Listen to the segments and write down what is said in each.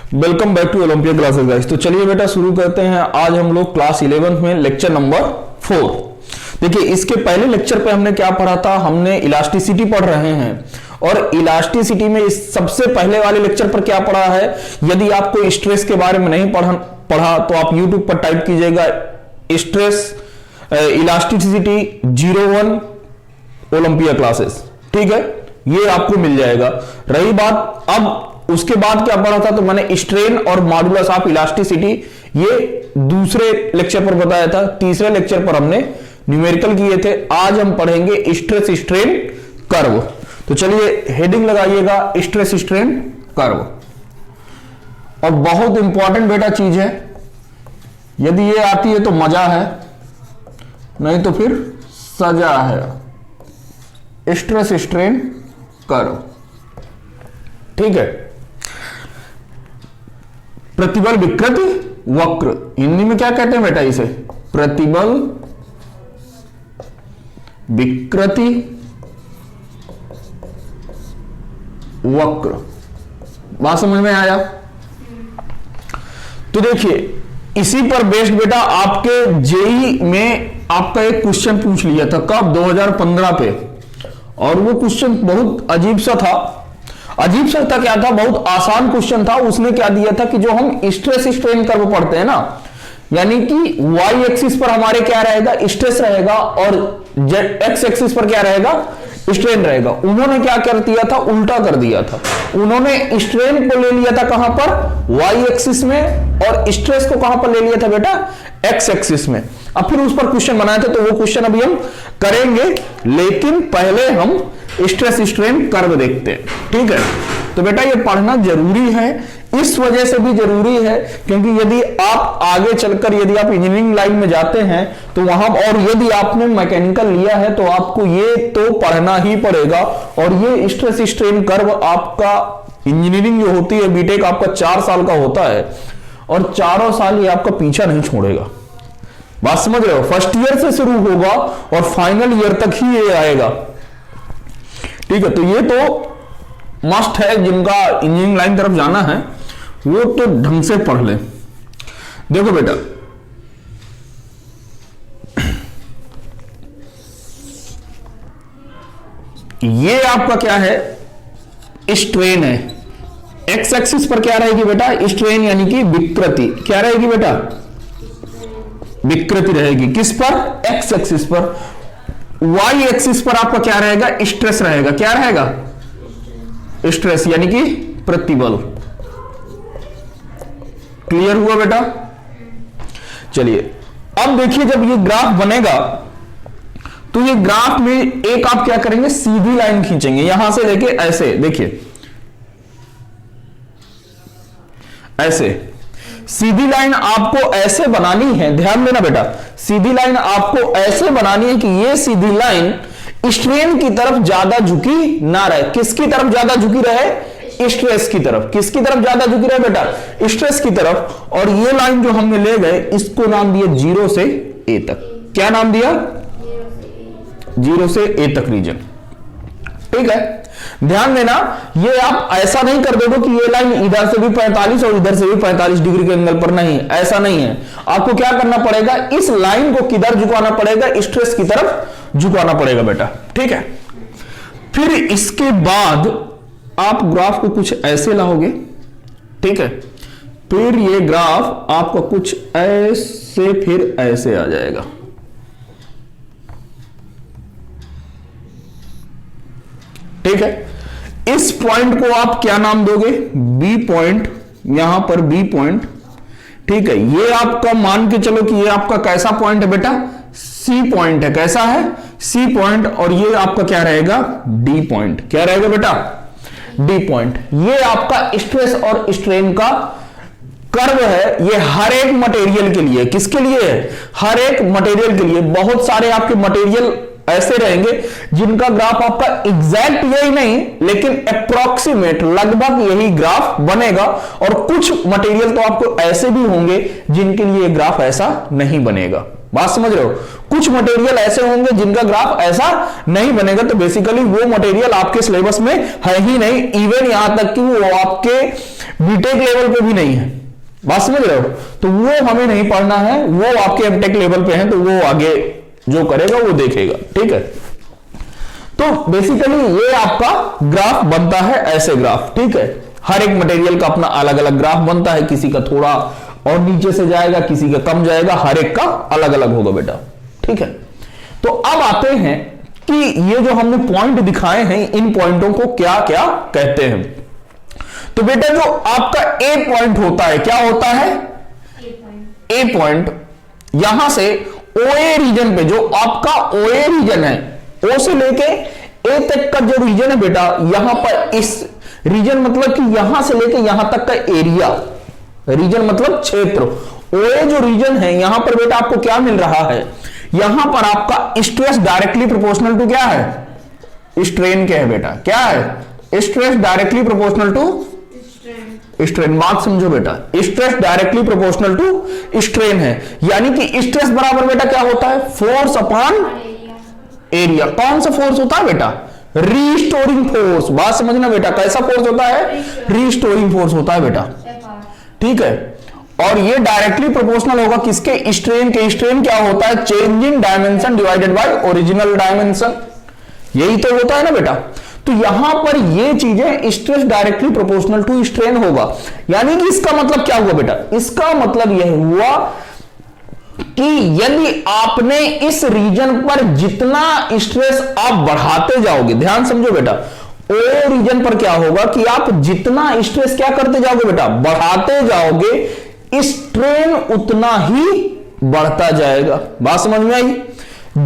Welcome back to Olympia classes guys. तो चलिए बेटा शुरू करते हैं। आज हम लोग क्लास 11 में लेक्चर नंबर 4। देखिए इसके पहले लेक्चर पे हमने क्या पढ़ा था, हमने इलास्टिसिटी पढ़ रहे हैं और इलास्टिसिटी में इस सबसे पहले वाले लेक्चर पर क्या पढ़ा है। यदि आपको स्ट्रेस के बारे में नहीं पढ़ा तो आप यूट्यूब पर टाइप कीजिएगा स्ट्रेस इलास्टिसिटी 01 ओलंपिया क्लासेस, ठीक है, ये आपको मिल जाएगा। रही बात अब उसके बाद क्या पढ़ा था, तो मैंने स्ट्रेन और मॉडुलस ऑफ इलास्टिसिटी ये दूसरे लेक्चर पर बताया था। तीसरे लेक्चर पर हमने न्यूमेरिकल किए थे। आज हम पढ़ेंगे स्ट्रेस स्ट्रेन कर्व। तो चलिए हेडिंग लगाइएगा स्ट्रेस स्ट्रेन कर्व। और बहुत इंपॉर्टेंट बेटा चीज है, यदि ये आती है तो मजा है, नहीं तो फिर सजा है। स्ट्रेस स्ट्रेन कर्व, ठीक है। प्रतिबल विकृति वक्र, हिंदी में क्या कहते हैं बेटा इसे, प्रतिबल विकृति वक्र। बात समझ में आया? तो देखिए इसी पर बेस्ड बेटा आपके जेई में आपका एक क्वेश्चन पूछ लिया था, कब, 2015 पे। और वो क्वेश्चन बहुत अजीब सा था। अजीब सा था क्या था, बहुत आसान क्वेश्चन था। उसने क्या दिया था कि जो हम स्ट्रेस स्ट्रेन कर्व पढ़ते हैं ना, यानी कि वाई एक्सिस पर हमारे क्या रहेगा, स्ट्रेस रहेगा, और जेड एक्स एक्सिस पर क्या रहेगा, स्ट्रेन रहेगा। उन्होंने क्या कर दिया था, उल्टा कर दिया था। उन्होंने स्ट्रेन को ले लिया था कहां पर, वाई एक्सिस में, और स्ट्रेस को कहां पर ले लिया था बेटा, एक्स एक्सिस में। अब फिर उस पर क्वेश्चन बनाए थे, तो वो क्वेश्चन अभी हम करेंगे, लेकिन पहले हम स्ट्रेस स्ट्रेन कर्व देखते हैं, ठीक है। तो बेटा ये पढ़ना जरूरी है, इस वजह से भी जरूरी है क्योंकि यदि आप आगे चलकर यदि आप इंजीनियरिंग लाइन में जाते हैं तो वहां, और यदि आपने मैकेनिकल लिया है तो आपको ये तो पढ़ना ही पड़ेगा। और ये स्ट्रेस स्ट्रेन कर्व आपका इंजीनियरिंग जो होती है, बीटेक आपका 4 साल का होता है, और चारों साल ये आपका पीछा नहीं छोड़ेगा। बात समझ रहे हो? फर्स्ट ईयर से शुरू होगा और फाइनल ईयर तक ही ये आएगा, ठीक है। तो ये तो मस्ट है, जिनका इंजीनियरिंग लाइन तरफ जाना है वो तो ढंग से पढ़ ले। देखो बेटा ये आपका क्या है, स्ट्रेन है। एक्स एक्सिस पर क्या रहेगी बेटा, स्ट्रेन यानी कि विकृति। क्या रहेगी बेटा, विकृति रहेगी। किस पर, एक्स एक्सिस पर। वाई एक्सिस पर आपका क्या रहेगा, स्ट्रेस रहेगा। क्या रहेगा, स्ट्रेस यानी कि प्रतिबल। क्लियर हुआ बेटा? चलिए अब देखिए, जब ये ग्राफ बनेगा तो ये ग्राफ में एक आप क्या करेंगे, सीधी लाइन खींचेंगे यहां से लेके ऐसे। देखिए ऐसे सीधी लाइन आपको ऐसे बनानी है, ध्यान देना बेटा। सीधी लाइन आपको ऐसे बनानी है कि ये सीधी लाइन स्ट्रेन की तरफ ज्यादा झुकी ना रहे। किसकी तरफ ज्यादा झुकी रहे, स्ट्रेस की तरफ। किसकी तरफ ज्यादा झुकी रहे बेटा, स्ट्रेस की तरफ। और ये लाइन जो हमने ले गए, इसको नाम दिया 0 से ए तक। क्या नाम दिया, 0 से ए तक रीजन, ठीक है। ध्यान देना, ये आप ऐसा नहीं कर दोगे कि ये लाइन इधर से भी 45 और इधर से भी 45 डिग्री के एंगल पर, नहीं, ऐसा नहीं है। आपको क्या करना पड़ेगा, इस लाइन को किधर झुकाना पड़ेगा, स्ट्रेस की तरफ झुकाना पड़ेगा बेटा, ठीक है। फिर इसके बाद आप ग्राफ को कुछ ऐसे लाओगे, ठीक है। फिर ये ग्राफ आपका कुछ ऐसे फिर ऐसे आ जाएगा, ठीक है। इस पॉइंट को आप क्या नाम दोगे, बी पॉइंट। यहां पर बी पॉइंट, ठीक है। ये आपका मान के चलो कि ये आपका कैसा पॉइंट है बेटा, सी पॉइंट है। कैसा है, सी पॉइंट। और ये आपका क्या रहेगा, डी पॉइंट। क्या रहेगा बेटा, डी पॉइंट। ये आपका स्ट्रेस और स्ट्रेन का कर्व है। ये हर एक मटेरियल के लिए, किसके लिए है, हर एक मटेरियल के लिए। बहुत सारे आपके मटेरियल ऐसे रहेंगे जिनका ग्राफ आपका एग्जैक्ट यही नहीं, लेकिन अप्रोक्सीमेट लगभग यही ग्राफ बनेगा। और कुछ मटेरियल तो आपको ऐसे भी होंगे जिनके लिए ग्राफ ऐसा नहीं बनेगा। बात समझ रहे हो? कुछ मटेरियल ऐसे होंगे जिनका ग्राफ ऐसा नहीं बनेगा, तो बेसिकली वो मटेरियल आपके सिलेबस में है ही नहीं। इवन यहां तक कि वो आपके बीटेक लेवल पे भी नहीं है, बात समझ रहे हो? तो वो हमें नहीं पढ़ना है, वो आपके एमटेक लेवल पे है, तो वो आगे जो करेगा वो देखेगा, ठीक है। तो बेसिकली ये आपका ग्राफ बनता है, ऐसे ग्राफ, ठीक है। हर एक मटेरियल का अपना अलग अलग ग्राफ बनता है, किसी का थोड़ा और नीचे से जाएगा, किसी का कम जाएगा, हर एक का अलग अलग होगा बेटा, ठीक है। तो अब आते हैं कि ये जो हमने पॉइंट दिखाए हैं, इन पॉइंटों को क्या क्या कहते हैं। तो बेटा जो आपका ए पॉइंट होता है, क्या होता है? ए पॉइंट। यहां से ओए रीजन पे, जो आपका ओए रीजन है, ओ से लेके ए तक का जो रीजन है बेटा, यहां पर इस रीजन मतलब कि यहां से लेके यहां तक का एरिया, रीजन मतलब क्षेत्र, ओए जो रीजन है, यहां पर बेटा आपको क्या मिल रहा है? यहां पर आपका स्ट्रेस डायरेक्टली प्रोपोर्शनल टू क्या है? स्ट्रेन क्या है बेटा? क्या है? Stress directly proportional to strain. बात समझो बेटा, stress directly proportional to strain है, यानी कि स्ट्रेस बराबर बेटा क्या होता है? Force upon area. कौन सा फोर्स होता है बेटा? Restoring force. बात समझना बेटा, कैसा फोर्स होता है? रीस्टोरिंग फोर्स होता है बेटा, ठीक है। और ये डायरेक्टली प्रोपोर्शनल होगा किसके? स्ट्रेन के। स्ट्रेन क्या होता है? Change in dimension divided by original dimension, यही तो होता है ना बेटा। तो यहां पर ये चीजें stress directly proportional to strain होगा, यानी कि इसका मतलब क्या हुआ बेटा? इसका मतलब यह हुआ कि यदि आपने इस रीजन पर जितना स्ट्रेस आप बढ़ाते जाओगे, ध्यान समझो बेटा, ओ रीजन पर क्या होगा कि आप जितना स्ट्रेस क्या करते जाओगे बेटा? बढ़ाते जाओगे, स्ट्रेन उतना ही बढ़ता जाएगा। बात समझ में आई?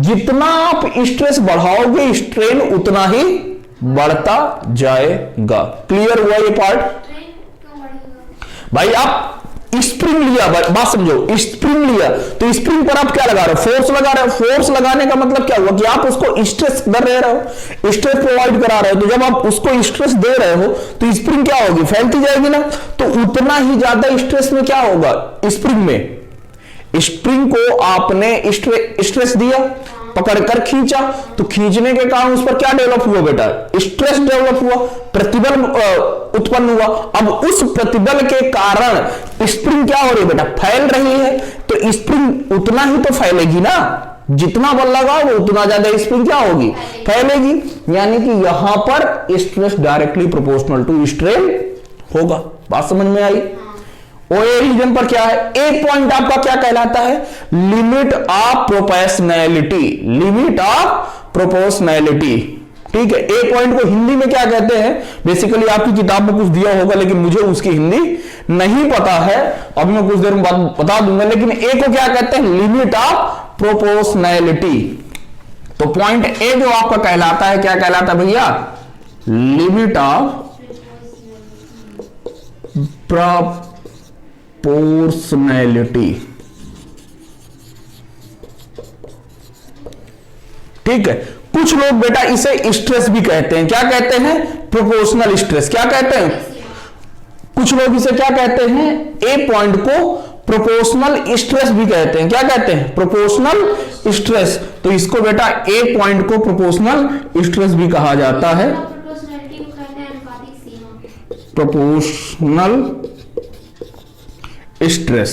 जितना आप स्ट्रेस बढ़ाओगे, स्ट्रेन उतना ही बढ़ता जाएगा। क्लियर हुआ ये पार्ट? भाई आप स्प्रिंग लिया, बात समझो, स्प्रिंग लिया तो स्प्रिंग पर आप क्या लगा रहे हो? फोर्स लगा रहे हो। फोर्स लगाने का मतलब क्या हुआ कि आप उसको स्ट्रेस दे रहे हो, स्ट्रेस प्रोवाइड करा रहे हो। तो जब आप उसको स्ट्रेस दे रहे हो तो स्प्रिंग क्या होगी? फैलती जाएगी ना। तो उतना ही ज्यादा स्ट्रेस में क्या होगा? स्प्रिंग में, स्प्रिंग को आपने स्ट्रेस दिया, पकड़कर खींचा, तो खींचने के कारण उस पर क्या डेवलप हुआ बेटा? स्ट्रेस डेवलप हुआ, प्रतिबल उत्पन्न हुआ। अब उस प्रतिबल के कारण स्प्रिंग क्या हो रही है बेटा? फैल रही है। तो स्प्रिंग उतना ही तो फैलेगी ना, जितना बल लगाओ उतना ज्यादा स्प्रिंग क्या होगी? फैलेगी। यानी कि यहां पर stress directly proportional to strain होगा। बात समझ में आई? ओए रीजन पर क्या है? एक पॉइंट आपका क्या कहलाता है? Limit of proportionality. Limit of proportionality, ठीक है। ए पॉइंट को हिंदी में क्या कहते हैं? बेसिकली आपकी किताब में कुछ दिया होगा, लेकिन मुझे उसकी हिंदी नहीं पता है, अभी मैं कुछ देर में बता दूंगा। लेकिन ए को क्या कहते हैं? Limit of proportionality. तो पॉइंट ए जो आपका कहलाता है, क्या कहलाता है भैया? लिमिट ऑफ प्रोपोर्शनैलिटी, ठीक है। कुछ लोग बेटा इसे स्ट्रेस भी कहते हैं। क्या कहते हैं? Proportional stress. क्या कहते हैं? कुछ लोग इसे क्या कहते हैं? ए पॉइंट को प्रोपोर्शनल स्ट्रेस भी कहते हैं। क्या कहते हैं? Proportional stress. तो इसको बेटा ए पॉइंट को प्रोपोर्शनल स्ट्रेस भी कहा जाता है। प्रोपोर्शनल स्ट्रेस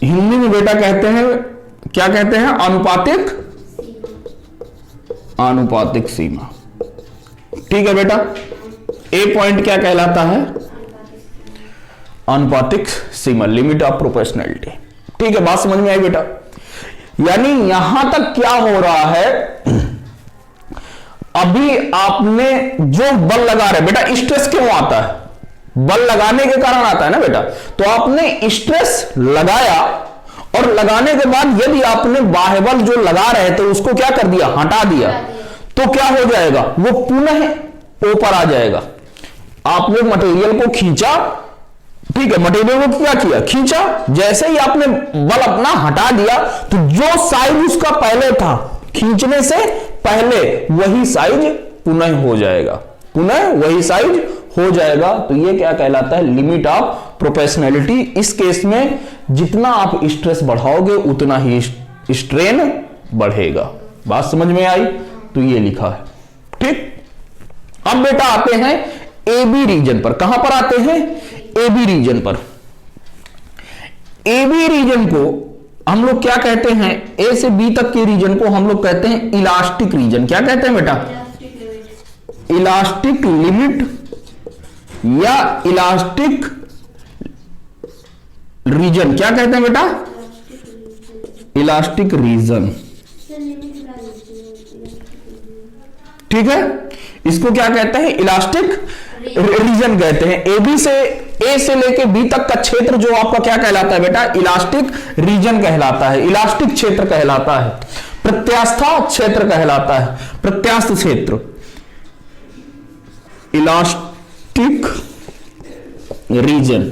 हिंदी में बेटा कहते हैं, क्या कहते हैं? आनुपातिक, आनुपातिक सीमा, ठीक है बेटा। ए पॉइंट क्या कहलाता है? आनुपातिक सीमा, लिमिट ऑफ प्रोपोर्शनैलिटी, ठीक है। बात समझ में आई बेटा? यानी यहां तक क्या हो रहा है, अभी आपने जो बल लगा रहे बेटा, स्ट्रेस क्यों आता है? बल लगाने के कारण आता है ना बेटा। तो आपने स्ट्रेस लगाया, और लगाने के बाद यदि आपने बाह्य बल जो लगा रहे थे उसको क्या कर दिया? हटा दिया, तो क्या हो जाएगा? वो पुनः ऊपर आ जाएगा। आपने मटेरियल को खींचा, ठीक है, मटेरियल को क्या किया? खींचा। जैसे ही आपने बल अपना हटा दिया, तो जो साइज उसका पहले था खींचने से पहले, वही साइज पुनः हो जाएगा, पुनः वही साइज हो जाएगा। तो ये क्या कहलाता है? Limit of proportionality. इस केस में जितना आप स्ट्रेस बढ़ाओगे उतना ही स्ट्रेन बढ़ेगा। बात समझ में आई? तो ये लिखा है, ठीक। अब बेटा आते हैं एबी रीजन पर। कहां पर आते हैं? एबी रीजन पर। एबी रीजन को हम लोग क्या कहते हैं? ए से बी तक के रीजन को हम लोग कहते हैं इलास्टिक रीजन। क्या कहते हैं बेटा? इलास्टिक लिमिट या इलास्टिक रीजन। क्या कहते हैं बेटा? Elastic region. ठीक है, इसको क्या कहते हैं? इलास्टिक रीजन कहते हैं। ए से लेके बी तक का क्षेत्र जो आपका क्या कहलाता है बेटा? इलास्टिक रीजन कहलाता है, इलास्टिक क्षेत्र कहलाता है, प्रत्यास्थ क्षेत्र कहलाता है, प्रत्यास्थ क्षेत्र, इलास्टिक रीजन।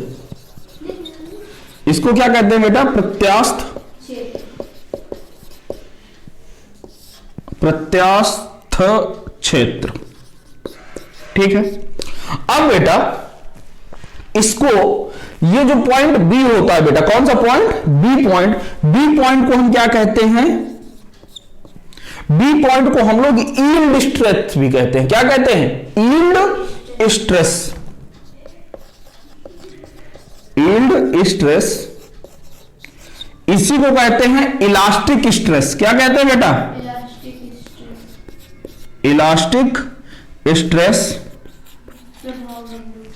इसको क्या कहते हैं बेटा? प्रत्यास्थ क्षेत्र। ठीक है, अब बेटा इसको, ये जो पॉइंट बी होता है बेटा, कौन सा point? B point. B point को हम क्या कहते हैं? बी पॉइंट को हम लोग यील्ड स्ट्रेस भी कहते हैं। क्या कहते हैं? Yield stress. यील्ड स्ट्रेस, इसी को कहते हैं इलास्टिक स्ट्रेस। क्या कहते हैं बेटा? Elastic stress.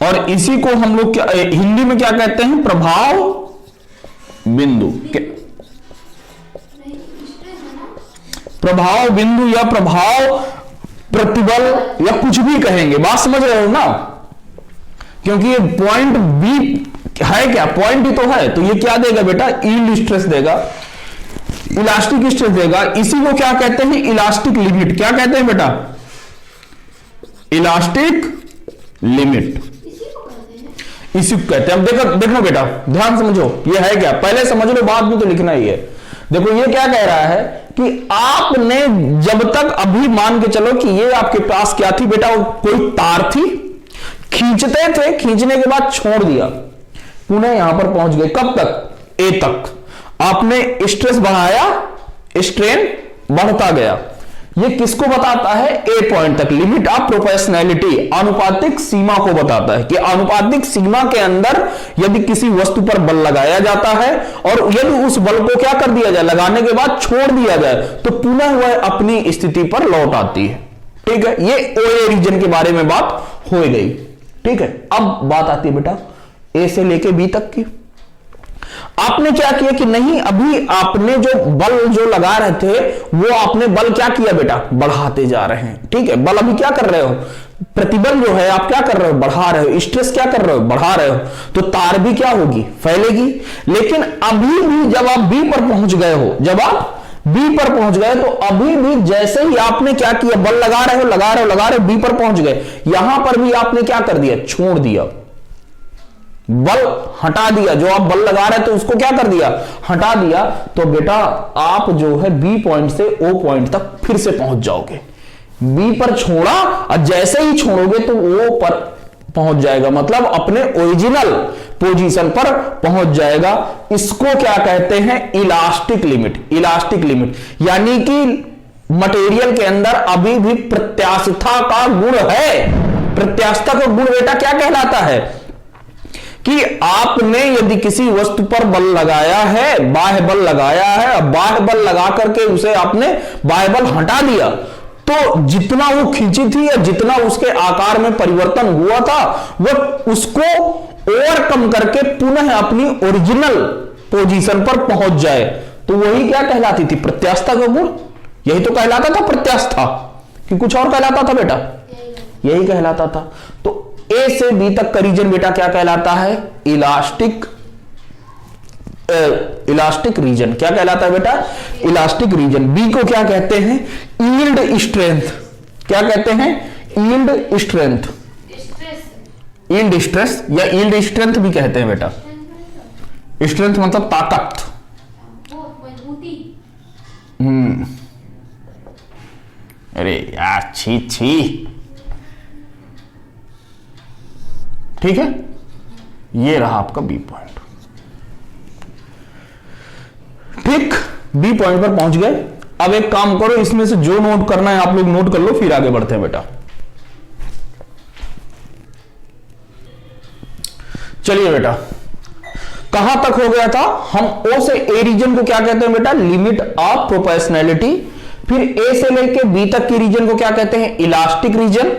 और इसी को हम लोग क्या हिंदी में क्या कहते हैं? प्रभाव बिंदु। प्रभाव बिंदु या प्रभाव प्रतिबल या कुछ भी कहेंगे, बात समझ रहे हो ना? क्योंकि ये पॉइंट बी है क्या? पॉइंट ही तो है, तो ये क्या देगा बेटा? यील्ड स्ट्रेस देगा, इलास्टिक स्ट्रेस देगा। इसी को क्या कहते हैं? Elastic limit. क्या कहते हैं बेटा? इलास्टिक लिमिट, इसी को कहते हैं। अब देखो बेटा, ध्यान समझो, ये है क्या? पहले समझ लो, बाद में तो लिखना ही है। देखो ये क्या कह रहा है कि आपने जब तक, अभी मान के चलो कि ये आपके पास क्या थी बेटा? कोई तार थी, खींचते थे, खींचने के बाद छोड़ दिया, पुनः यहां पर पहुंच गए। कब तक? ए तक। आपने स्ट्रेस बढ़ाया, स्ट्रेन बढ़ता गया। ये किसको बताता है? ए पॉइंट तक, लिमिट ऑफ प्रोपोर्शनैलिटी, आनुपातिक सीमा को बताता है कि आनुपातिक सीमा के अंदर यदि किसी वस्तु पर बल लगाया जाता है और यदि उस बल को क्या कर दिया जाए? लगाने के बाद छोड़ दिया जाए, तो पुनः वह अपनी स्थिति पर लौट आती है। ठीक है, ये ओए रीजन के बारे में बात हो गई। ठीक है, अब बात आती है बेटा ए से लेके बी तक की। आपने क्या किया कि नहीं, अभी आपने जो बल जो लगा रहे थे वो आपने बल क्या किया बेटा? बढ़ाते जा रहे हैं। ठीक है, बल अभी क्या कर रहे हो? प्रतिबल जो है आप क्या कर रहे हो? बढ़ा रहे हो। स्ट्रेस क्या कर रहे हो? बढ़ा रहे हो। तो तार भी क्या होगी? फैलेगी। लेकिन अभी भी जब आप बी पर पहुंच गए हो, जब आप बी पर पहुंच गए, तो अभी भी जैसे ही आपने क्या किया? बल लगा रहे हो, लगा रहे हो, लगा रहे हो, बी पर पहुंच गए, यहां पर भी आपने क्या कर दिया? छोड़ दिया, बल हटा दिया। जो आप बल लगा रहे थे उसको क्या कर दिया? हटा दिया। तो बेटा आप जो है बी पॉइंट से ओ पॉइंट तक फिर से पहुंच जाओगे। बी पर छोड़ा और जैसे ही छोड़ोगे तो ओ पर पहुंच जाएगा, मतलब अपने ओरिजिनल पोजीशन पर पहुंच जाएगा। इसको क्या कहते हैं? Elastic limit. इलास्टिक लिमिट यानी कि मटेरियल के अंदर अभी भी प्रत्यास्थता का गुण है। प्रत्यास्थता का गुण बेटा क्या कहलाता है? कि आपने यदि किसी वस्तु पर बल लगाया है, बाह्य बल लगाया है, बाह्य बल लगा करके उसे आपने बाह्य बल हटा दिया, तो जितना वो खींची थी या जितना उसके आकार में परिवर्तन हुआ था, वो उसको ओवरकम करके पुनः अपनी ओरिजिनल पोजीशन पर पहुंच जाए, तो वही क्या कहलाती थी? प्रत्यास्थता का गुण। यही तो कहलाता था प्रत्यास्था, कि कुछ और कहलाता था बेटा? यही कहलाता था। तो ए से बी तक का रीजन बेटा क्या कहलाता है? Elastic region. क्या कहलाता है बेटा? Elastic reason. बी को क्या कहते हैं? Yield strength. क्या कहते हैं? यील्ड स्ट्रेंथ, यील्ड स्ट्रेस या यील्ड स्ट्रेंथ भी कहते हैं बेटा। स्ट्रेंथ मतलब ताकत। अरे यार छी छी। ठीक है, ये रहा आपका बी पॉइंट। ठीक, बी पॉइंट पर पहुंच गए। अब एक काम करो, इसमें से जो नोट करना है आप लोग नोट कर लो, फिर आगे बढ़ते हैं बेटा। चलिए बेटा, कहां तक हो गया था? हम ओ से ए रीजन को क्या कहते हैं बेटा? Limit of proportionality. फिर ए से लेके बी तक की रीजन को क्या कहते हैं? Elastic region.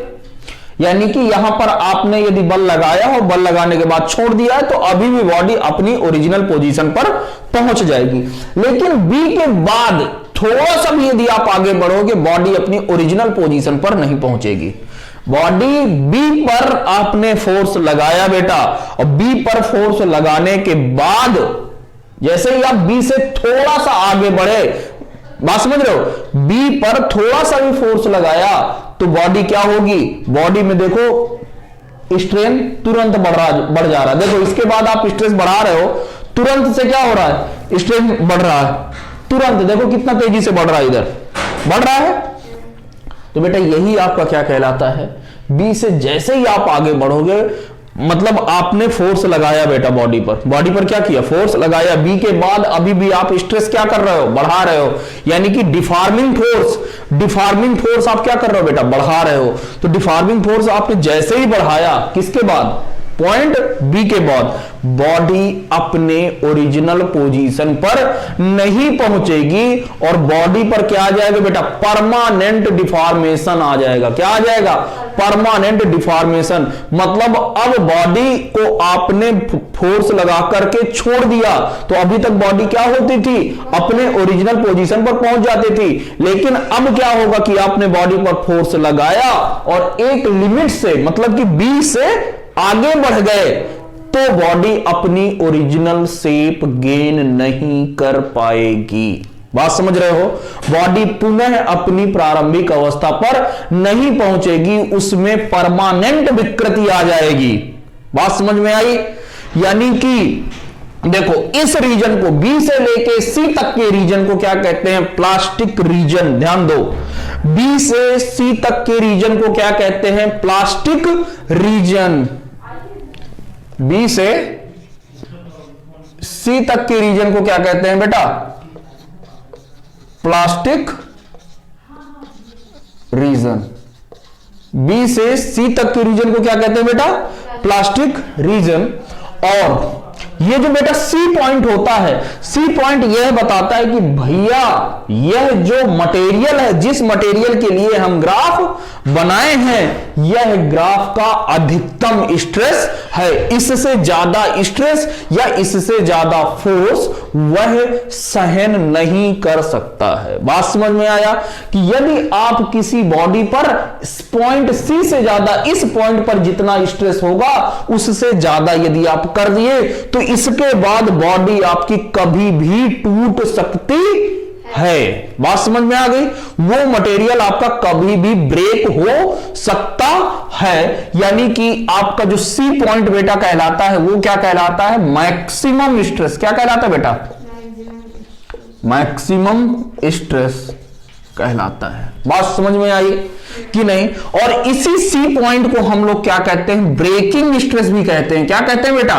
यानी कि यहां पर आपने यदि बल लगाया और बल लगाने के बाद छोड़ दिया है तो अभी भी बॉडी अपनी ओरिजिनल पोजीशन पर पहुंच जाएगी। लेकिन बी के बाद थोड़ा सा भी यदि आप आगे बढ़ोगे, बॉडी अपनी ओरिजिनल पोजीशन पर नहीं पहुंचेगी। बॉडी बी पर आपने फोर्स लगाया बेटा, और बी पर फोर्स लगाने के बाद जैसे ही आप बी से थोड़ा सा आगे बढ़े, बात समझ रहे हो, बी पर थोड़ा सा भी फोर्स लगाया तो बॉडी क्या होगी? बॉडी में देखो स्ट्रेन तुरंत बढ़ जा रहा है। देखो इसके बाद आप स्ट्रेस बढ़ा रहे हो, तुरंत से क्या हो रहा है? स्ट्रेन बढ़ रहा है तुरंत। देखो कितना तेजी से बढ़ रहा है, इधर बढ़ रहा है। तो बेटा यही आपका क्या कहलाता है? बी से जैसे ही आप आगे बढ़ोगे, मतलब आपने फोर्स लगाया बेटा बॉडी पर क्या किया? फोर्स लगाया। बी के बाद अभी भी आप स्ट्रेस क्या कर रहे हो? बढ़ा रहे हो। यानी कि डिफॉर्मिंग फोर्स आप क्या कर रहे हो बेटा? बढ़ा रहे हो। तो डिफॉर्मिंग फोर्स आपने जैसे ही बढ़ाया, किसके बाद? पॉइंट बी के बाद बॉडी अपने ओरिजिनल पोजीशन पर नहीं पहुंचेगी और बॉडी पर क्या आ जाएगा बेटा? परमानेंट डिफॉर्मेशन आ जाएगा। क्या आ जाएगा? Permanent deformation. मतलब अब बॉडी को आपने फोर्स लगा करके छोड़ दिया तो अभी तक बॉडी क्या होती थी? अपने ओरिजिनल पोजीशन पर पहुंच जाती थी। लेकिन अब क्या होगा कि आपने बॉडी पर फोर्स लगाया और एक लिमिट से, मतलब कि बी से आगे बढ़ गए तो बॉडी अपनी ओरिजिनल शेप गेन नहीं कर पाएगी। बात समझ रहे हो? बॉडी पुनः अपनी प्रारंभिक अवस्था पर नहीं पहुंचेगी, उसमें परमानेंट विकृति आ जाएगी। बात समझ में आई? यानी कि देखो इस रीजन को, बी से लेके सी तक के रीजन को क्या कहते हैं? Plastic region. ध्यान दो, बी से सी तक के रीजन को क्या कहते हैं? Plastic reason. बी से सी तक के रीजन को क्या कहते हैं बेटा? Plastic reason. बी से सी तक के रीजन को क्या कहते हैं बेटा? Plastic region. और ये जो बेटा सी पॉइंट होता है, सी पॉइंट यह बताता है कि भैया यह जो मटेरियल है, जिस मटेरियल के लिए हम ग्राफ बनाए हैं, यह ग्राफ का अधिकतम स्ट्रेस है। इससे ज्यादा स्ट्रेस या इससे ज्यादा फोर्स वह सहन नहीं कर सकता है। बात समझ में आया? कि यदि आप किसी बॉडी पर पॉइंट सी से ज्यादा, इस पॉइंट पर जितना स्ट्रेस होगा उससे ज्यादा यदि आप कर दिए तो इसके बाद बॉडी आपकी कभी भी टूट सकती है। बात समझ में आ गई? वो मटेरियल आपका कभी भी ब्रेक हो सकता है। यानी कि आपका जो सी पॉइंट बेटा कहलाता है वो क्या कहलाता है? Maximum stress. क्या कहलाता है बेटा? मैक्सिमम स्ट्रेस कहलाता है। बात समझ में आई कि नहीं? और इसी सी पॉइंट को हम लोग क्या कहते हैं? ब्रेकिंग स्ट्रेस भी कहते हैं। क्या कहते हैं बेटा?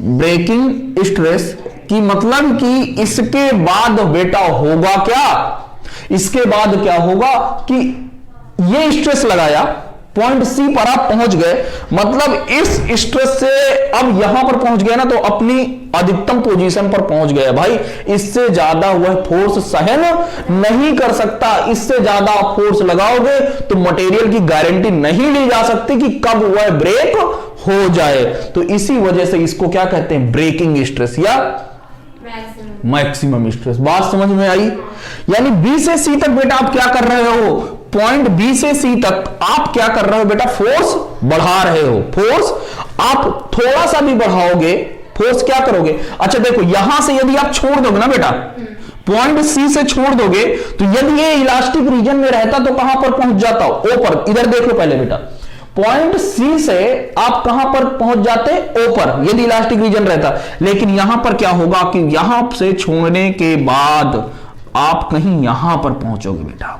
Breaking stress. की मतलब कि इसके बाद बेटा होगा क्या? इसके बाद क्या होगा कि ये स्ट्रेस लगाया, पॉइंट सी पर आप पहुंच गए, मतलब इस स्ट्रेस से अब यहां पर पहुंच गए ना तो अपनी अधिकतम पोजीशन पर पहुंच गए भाई। इससे ज्यादा वह फोर्स सहन नहीं कर सकता। इससे ज्यादा आप फोर्स लगाओगे तो मटेरियल की गारंटी नहीं ली जा सकती कि कब वह ब्रेक हो जाए। तो इसी वजह से इसको क्या कहते हैं? ब्रेकिंग स्ट्रेस या मैक्सिमम स्ट्रेस। बात समझ में आई? यानी बी से सी तक बेटा आप क्या कर रहे हो? पॉइंट बी से सी तक आप क्या कर रहे हो बेटा? फोर्स बढ़ा रहे हो। फोर्स आप थोड़ा सा भी बढ़ाओगे, फोर्स क्या करोगे? अच्छा देखो, यहां से यदि आप छोड़ दोगे ना बेटा, पॉइंट सी से छोड़ दोगे तो यदि ये इलास्टिक रीजन में रहता तो कहां पर पहुंच जाता? ओ पर। इधर देख लो पहले बेटा, पॉइंट सी से आप कहां पर पहुंच जाते? ओ पर, यदि इलास्टिक रीजन रहता। लेकिन यहां पर क्या होगा कि यहां से छोड़ने के बाद आप कहीं यहां पर पहुंचोगे बेटा।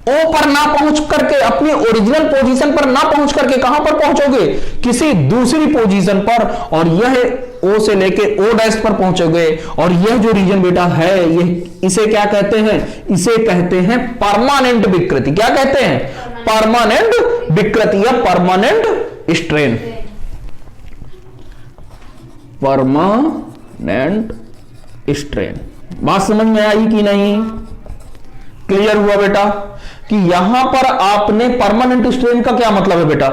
ओ पर ना पहुंच करके, अपनी ओरिजिनल पोजीशन पर ना पहुंच करके कहां पर पहुंचोगे? किसी दूसरी पोजीशन पर। और यह ओ से लेके ओ डैश पर पहुंचोगे। और यह जो रीजन बेटा है, ये इसे क्या कहते हैं? इसे कहते हैं परमानेंट विकृति। क्या कहते हैं? परमानेंट विकृति या परमानेंट स्ट्रेन। Permanent strain. बात समझ में आई कि नहीं? क्लियर हुआ बेटा कि यहां पर आपने परमानेंट स्ट्रेन का क्या मतलब है बेटा?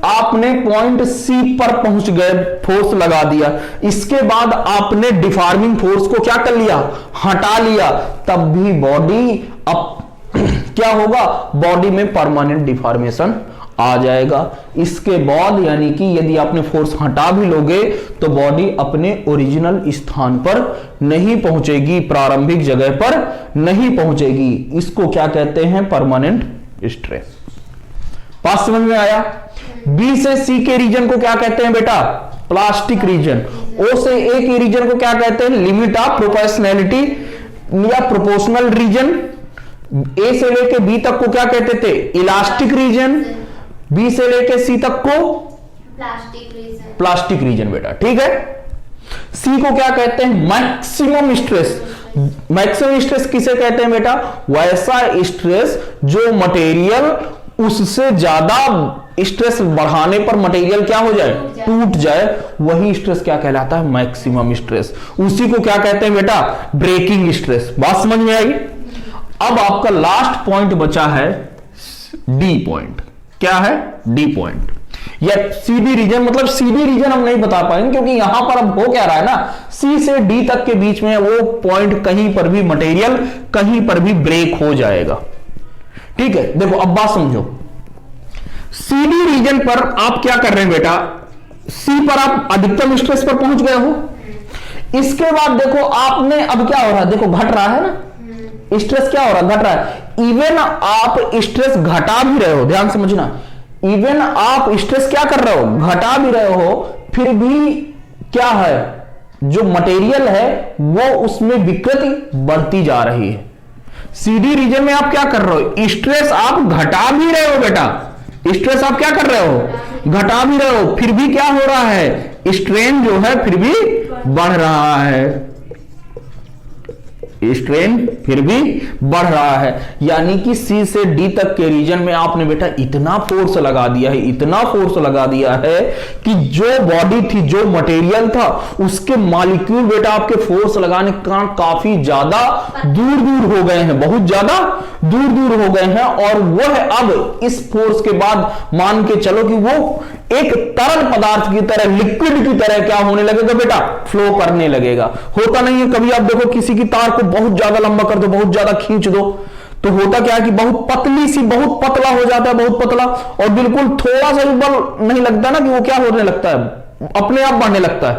आपने पॉइंट सी पर पहुंच गए, फोर्स लगा दिया, इसके बाद आपने डिफॉर्मिंग फोर्स को क्या कर लिया? हटा लिया, तब भी बॉडी अब क्या होगा? बॉडी में परमानेंट डिफॉर्मेशन आ जाएगा। इसके बाद यानी कि यदि आपने फोर्स हटा भी लोगे तो बॉडी अपने ओरिजिनल स्थान पर नहीं पहुंचेगी, प्रारंभिक जगह पर नहीं पहुंचेगी। इसको क्या कहते हैं? Permanent strain. बात समझ में आया? बी से सी के रीजन को क्या कहते हैं बेटा? Plastic reason. ओ से ए के रीजन को क्या कहते हैं? लिमिट ऑफ प्रोपोर्शनैलिटी या प्रोपोर्शनल रीजन। ए से लेके बी तक को क्या कहते थे? Elastic reason. बी से लेके सी तक को प्लास्टिक रीजन बेटा, ठीक है। सी को क्या कहते हैं? Maximum stress. मैक्सिमम स्ट्रेस किसे कहते हैं बेटा? वैसा स्ट्रेस जो मटेरियल उससे ज्यादा स्ट्रेस बढ़ाने पर मटेरियल क्या हो जाए? टूट जाए, वही स्ट्रेस क्या कहलाता है? Maximum stress. उसी को क्या कहते हैं बेटा? Breaking stress. बात समझ में आई? अब आपका लास्ट पॉइंट बचा है डी पॉइंट। क्या है? डी पॉइंट या सीडी रीजन। मतलब सीडी रीजन हम नहीं बता पाएंगे क्योंकि यहां पर अब हो क्या रहा है ना, सी से डी तक के बीच में वो पॉइंट कहीं पर भी मटेरियल कहीं पर भी ब्रेक हो जाएगा, ठीक है। देखो अब बात समझो, सीडी रीजन पर आप क्या कर रहे हैं बेटा? सी पर आप अधिकतम स्ट्रेस पर पहुंच गए हो। इसके बाद देखो आपने अब क्या हो रहा है? देखो घट रहा है ना स्ट्रेस, क्या हो रहा है? घट रहा है। इवन आप स्ट्रेस घटा भी रहे हो, ध्यान समझना, इवन आप स्ट्रेस क्या कर रहे हो? घटा भी रहे हो, फिर भी क्या है? जो मटेरियल है वो उसमें विकृति बढ़ती जा रही है। सीडी रीजन में आप क्या कर रहे हो? स्ट्रेस आप घटा भी रहे हो बेटा, स्ट्रेस आप क्या कर रहे हो? घटा भी रहे हो, फिर भी क्या हो रहा है? स्ट्रेन जो है फिर भी बढ़ रहा है, स्ट्रेन फिर भी बढ़ रहा है। यानी कि सी से डी तक के रीजन में आपने बेटा इतना फोर्स लगा दिया है, इतना फोर्स लगा दिया है कि जो बॉडी थी, जो मटेरियल था, उसके मॉलिक्यूल बेटा आपके फोर्स लगाने के कारण काफी ज्यादा दूर दूर हो गए हैं, बहुत ज्यादा दूर दूर हो गए हैं। और वह अब इस फोर्स के बाद मान के चलो कि वो एक तरल पदार्थ की तरह, लिक्विड की तरह क्या होने लगेगा बेटा? फ्लो करने लगेगा। होता नहीं है कभी आप देखो किसी की तार को बहुत ज्यादा लंबा कर दो, बहुत ज्यादा खींच दो, तो होता क्या है कि बहुत पतली सी, बहुत पतला हो जाता है, बहुत पतला, और बिल्कुल थोड़ा सा भी बल नहीं लगता ना कि वो क्या होने लगता है? अपने आप बढ़ने लगता है।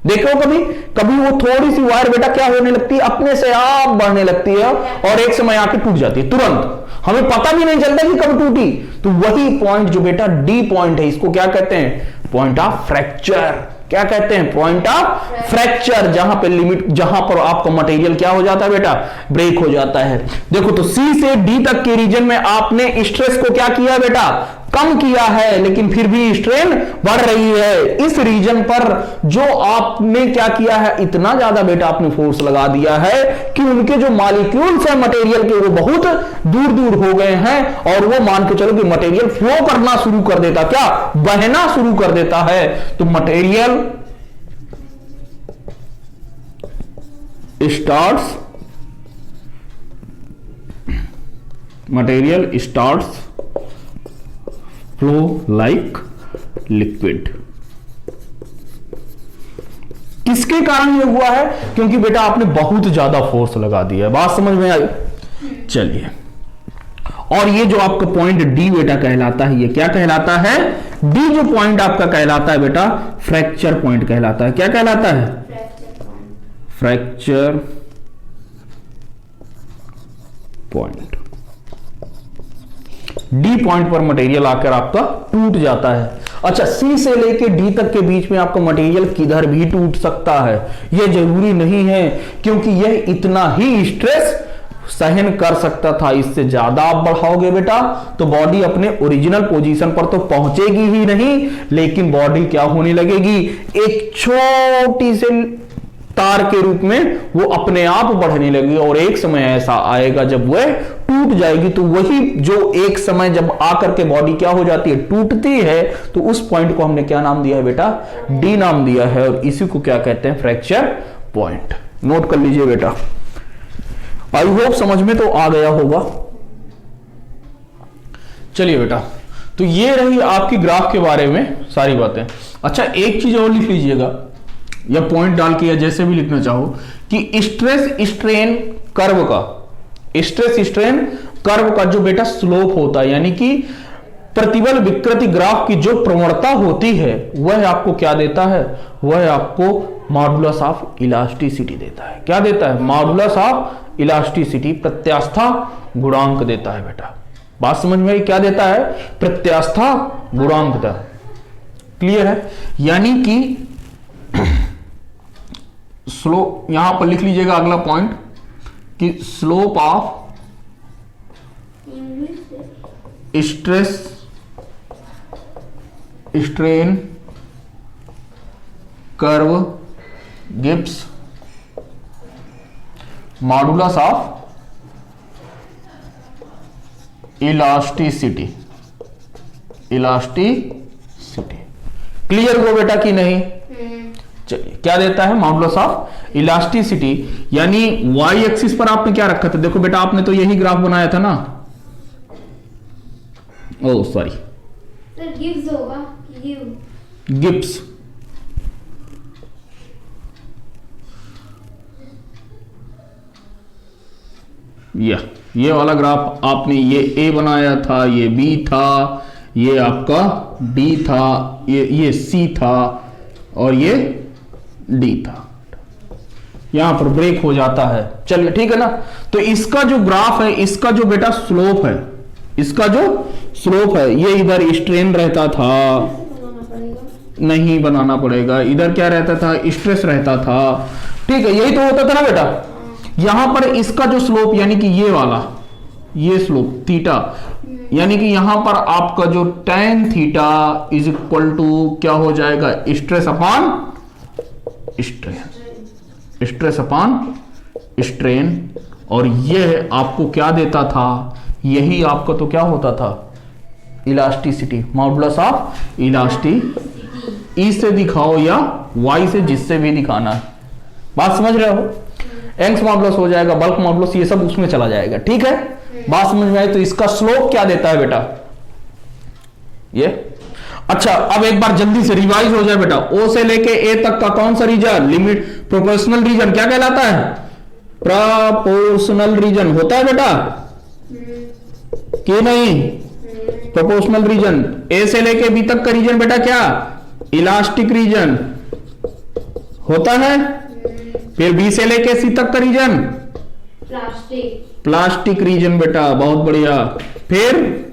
देखो कभी कभी वो थोड़ी सी वायर बेटा क्या होने लगती है? अपने से आप बढ़ने लगती है और एक समय आके टूट जाती है तुरंत, हमें पता भी नहीं चलता कि कब टूटी। तो वही पॉइंट जो बेटा डी पॉइंट है, इसको क्या कहते हैं? Point of fracture. क्या कहते हैं? Point of fracture. जहां पे लिमिट, जहां पर आपका मटेरियल क्या हो जाता है बेटा? ब्रेक हो जाता है। देखो तो सी से डी तक के रीजन में आपने स्ट्रेस को क्या किया बेटा? कम किया है, लेकिन फिर भी स्ट्रेन बढ़ रही है। इस रीजन पर जो आपने क्या किया है? इतना ज्यादा बेटा आपने फोर्स लगा दिया है कि उनके जो मॉलिक्यूल्स है मटेरियल के, वो बहुत दूर दूर हो गए हैं, और वो मान के चलो कि मटेरियल फ्लो करना शुरू कर देता, क्या? बहना शुरू कर देता है। तो material starts flow like liquid. किसके कारण ये हुआ है? क्योंकि बेटा आपने बहुत ज्यादा फोर्स लगा दिया है। बात समझ में आई? चलिए, और ये जो आपका पॉइंट डी बेटा कहलाता है, ये क्या कहलाता है? डी जो पॉइंट आपका कहलाता है बेटा, फ्रैक्चर पॉइंट कहलाता है। क्या कहलाता है? Fracture point. डी पॉइंट पर मटेरियल आकर आपका टूट जाता है। अच्छा, सी से लेके डी तक के बीच में आपका मटेरियल किधर भी टूट सकता है, यह जरूरी नहीं है, क्योंकि यह इतना ही स्ट्रेस सहन कर सकता था। इससे ज्यादा आप बढ़ाओगे बेटा तो बॉडी अपने ओरिजिनल पोजीशन पर तो पहुंचेगी ही नहीं, लेकिन बॉडी क्या होने लगेगी? एक छोटी सी तार के रूप में वो अपने आप बढ़ने लगेगी, और एक समय ऐसा आएगा जब वह टूट जाएगी तो वही जो एक समय जब आकर के बॉडी क्या हो जाती है, टूटती है, तो उस पॉइंट को हमने क्या नाम दिया है बेटा, डी नाम दिया है, और इसी को क्या कहते हैं, फ्रैक्चर पॉइंट। नोट कर लीजिए बेटा, आई होप समझ में तो आ गया होगा। चलिए बेटा, तो ये रही आपकी ग्राफ के बारे में सारी बातें। अच्छा, एक चीज और लिख लीजिएगा, या पॉइंट डाल के या जैसे भी लिखना चाहो, कि स्ट्रेस स्ट्रेन कर्व का, स्ट्रेस स्ट्रेन कर्व का जो बेटा स्लोप होता है, यानी कि प्रतिबल विकृति ग्राफ की जो प्रवणता होती है, वह आपको क्या देता है, वह आपको मॉडुलस ऑफ इलास्टिसिटी देता है। क्या देता है, मॉडुलस ऑफ इलास्टिसिटी, प्रत्यास्था गुणांक देता है बेटा। बात समझ में आई, क्या देता है, प्रत्यास्था गुणांक देता है। क्लियर है, यानी कि स्लो, यहां पर लिख लीजिएगा अगला पॉइंट कि slope of stress strain curve gives modulus of elasticity. Clear हो बेटा कि नहीं? चलिए, क्या देता है, मॉडुलस ऑफ इलास्टिसिटी, यानी वाई एक्सिस पर आपने क्या रखा था, देखो बेटा आपने तो यही ग्राफ बनाया था ना, ओ सॉरी, गिब्स होगा, गिब्स, ये वाला ग्राफ आपने, ये ए बनाया था, ये बी था, ये आपका डी था, ये सी था, और ये डी था। यहां पर ब्रेक हो जाता है। चलिए ठीक है ना, तो इसका जो ग्राफ है, इसका जो बेटा स्लोप है, इसका जो स्लोप है, ये इधर स्ट्रेन रहता था, नहीं बनाना पड़ेगा, इधर क्या रहता था, स्ट्रेस रहता था। ठीक है, यही तो होता था ना बेटा। यहां पर इसका जो स्लोप, यानी कि ये वाला, ये स्लोप थीटा, यानी कि यहां पर आपका जो tan theta is equal to क्या हो जाएगा, stress upon strain, stress upon strain. और ये आपको क्या देता था, यही आपका तो क्या होता था, इलास्टिसिटी, मॉडुलस ऑफ इलास्टिसिटी। ई से दिखाओ या वाई से, जिससे भी दिखाना है। बात समझ रहे हो? एंग्स मॉडुलस हो जाएगा, बल्क मॉडुलस, ये सब उसमें चला जाएगा। ठीक है, बात समझ में आई? तो इसका स्लोप क्या देता है बेटा, ये। अच्छा, अब एक बार जल्दी से रिवाइज हो जाए बेटा, ओ से लेके ए तक का कौन सा रीजन, लिमिट प्रोपोर्शनल रीजन क्या कहलाता है, प्रोपोर्शनल रीजन होता है बेटा कि नहीं, प्रोपोर्शनल रीजन। ए से लेके बी तक का रीजन बेटा क्या, इलास्टिक रीजन होता है। फिर बी से लेके सी तक का रीजन प्लास्टिक रीजन बेटा, बहुत बढ़िया। फिर